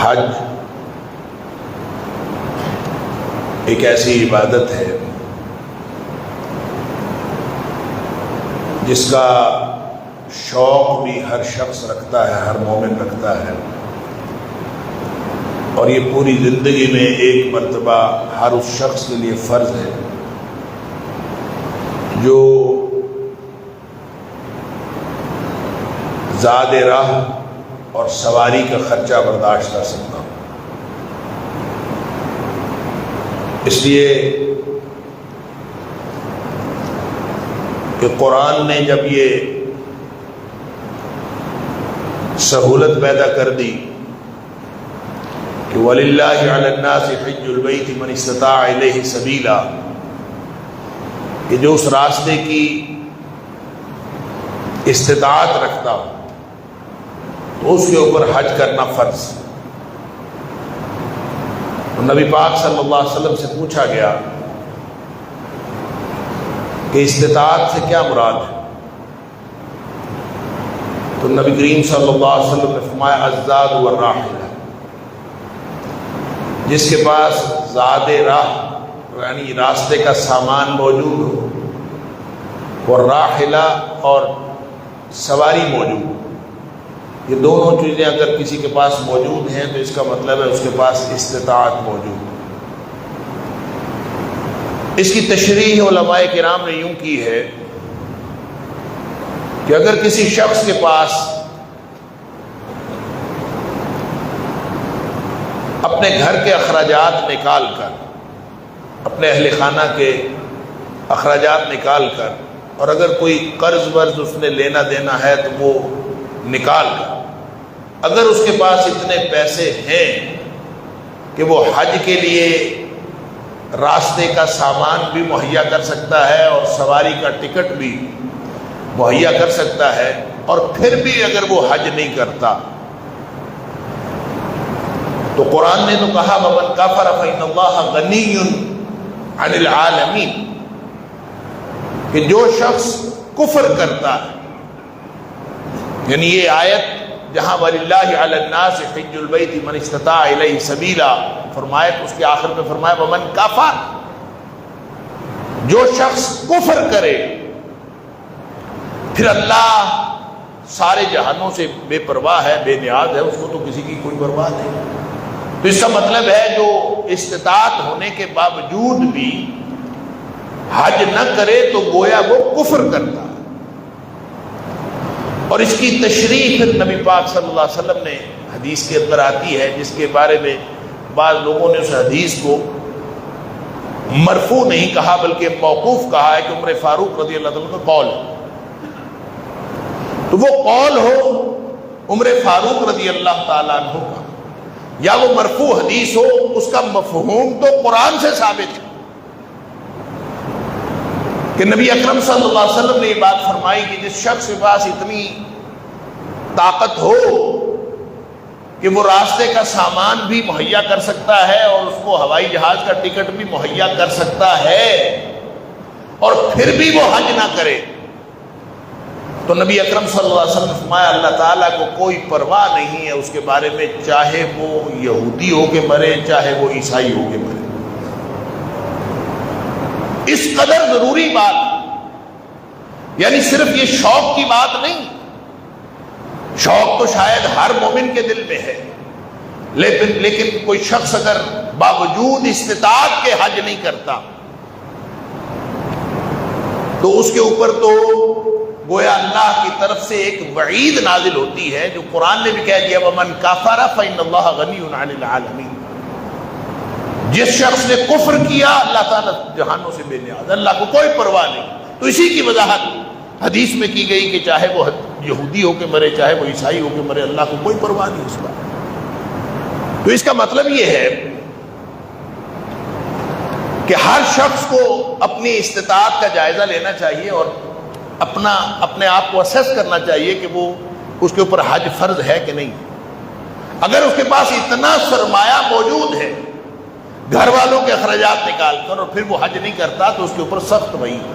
حج ایک ایسی عبادت ہے جس کا شوق بھی ہر شخص رکھتا ہے، ہر مومن رکھتا ہے، اور یہ پوری زندگی میں ایک مرتبہ ہر اس شخص کے لیے فرض ہے جو زاد راہ اور سواری کا خرچہ برداشت کر سکتا ہوں۔ اس لیے کہ قرآن نے جب یہ سہولت پیدا کر دی کہ وَلِلَّهِ عَلَى النَّاسِ حِجُّ الْبَيْتِ مَنِ اسْتَطَاعَ إِلَيْهِ سَبِيلًا، کہ جو اس راستے کی استطاعت رکھتا ہو تو اس کے اوپر حج کرنا فرض۔ تو نبی پاک صلی اللہ علیہ وسلم سے پوچھا گیا کہ استطاعت سے کیا مراد ہے؟ تو نبی کریم صلی اللہ علیہ وسلم نے فرمایا الزاد والراحلہ، جس کے پاس زاد راہ یعنی راستے کا سامان موجود ہو، والراحلہ اور سواری موجود ہو۔ یہ دونوں چیزیں اگر کسی کے پاس موجود ہیں تو اس کا مطلب ہے اس کے پاس استطاعت موجود ہے۔ اس کی تشریح علماء کرام نے یوں کی ہے کہ اگر کسی شخص کے پاس اپنے گھر کے اخراجات نکال کر، اپنے اہل خانہ کے اخراجات نکال کر، اور اگر کوئی قرض ورز اس نے لینا دینا ہے تو وہ نکال کر، اگر اس کے پاس اتنے پیسے ہیں کہ وہ حج کے لیے راستے کا سامان بھی مہیا کر سکتا ہے اور سواری کا ٹکٹ بھی مہیا کر سکتا ہے، اور پھر بھی اگر وہ حج نہیں کرتا تو قرآن نے تو کہا وَمَنْ كَفَرَ فَإِنَّ اللَّهَ غَنِيٌّ عَنِ الْعَالَمِينَ، کہ جو شخص کفر کرتا ہے، یعنی یہ آیت جہاں وَلِلَّهِ عَلَى النَّاسِ حِجُّ الْبَيْتِ مَنِ اسْتَطَاعَ إِلَيْهِ سَبِيلًا فرمایا، تو اس کے آخر میں فرمایا وَمَنْ كَفَرَ، جو شخص کفر کرے پھر اللہ سارے جہانوں سے بے پرواہ ہے، بے نیاز ہے، اس کو تو کسی کی کوئی پرواہ نہیں۔ تو اس کا مطلب ہے جو استطاعت ہونے کے باوجود بھی حج نہ کرے تو گویا وہ کفر کرتا ہے۔ اور اس کی تشریح پھر نبی پاک صلی اللہ علیہ وسلم نے حدیث کے اندر آتی ہے، جس کے بارے میں بعض لوگوں نے اس حدیث کو مرفوع نہیں کہا بلکہ موقوف کہا ہے کہ عمر فاروق رضی اللہ عنہ کا قول ہے۔ تو وہ قول ہو عمر فاروق رضی اللہ تعالیٰ عنہ کا یا وہ مرفوع حدیث ہو، اس کا مفہوم تو قرآن سے ثابت ہے کہ نبی اکرم صلی اللہ علیہ وسلم نے یہ بات فرمائی کہ جس شخص کے پاس اتنی طاقت ہو کہ وہ راستے کا سامان بھی مہیا کر سکتا ہے اور اس کو ہوائی جہاز کا ٹکٹ بھی مہیا کر سکتا ہے اور پھر بھی وہ حج نہ کرے، تو نبی اکرم صلی اللہ علیہ وسلم نے فرمایا اللہ تعالیٰ کو کوئی پرواہ نہیں ہے اس کے بارے میں، چاہے وہ یہودی ہو کے مرے چاہے وہ عیسائی ہو کے مرے۔ اس قدر ضروری بات، یعنی صرف یہ شوق کی بات نہیں، شوق تو شاید ہر مومن کے دل میں ہے، لیکن کوئی شخص اگر باوجود استطاعت کے حج نہیں کرتا تو اس کے اوپر تو گویا اللہ کی طرف سے ایک وعید نازل ہوتی ہے، جو قرآن نے بھی کہہ دیا وَمَنْ كَفَرَ فَإِنَّ اللَّهَ غَنِيٌّ عَنِ الْعَالَمِينَ، جس شخص نے کفر کیا اللہ تعالیٰ جہانوں سے بے نیاز، اللہ کو کوئی پرواہ نہیں۔ تو اسی کی وضاحت حدیث میں کی گئی کہ چاہے وہ یہودی ہو کے مرے چاہے وہ عیسائی ہو کے مرے، اللہ کو کوئی پرواہ نہیں اس بات۔ تو اس کا مطلب یہ ہے کہ ہر شخص کو اپنی استطاعت کا جائزہ لینا چاہیے اور اپنے آپ کو اسیس کرنا چاہیے کہ وہ اس کے اوپر حج فرض ہے کہ نہیں۔ اگر اس کے پاس اتنا سرمایہ موجود ہے گھر والوں کے اخراجات نکال کر اور پھر وہ حج نہیں کرتا تو اس کے اوپر سخت وعید۔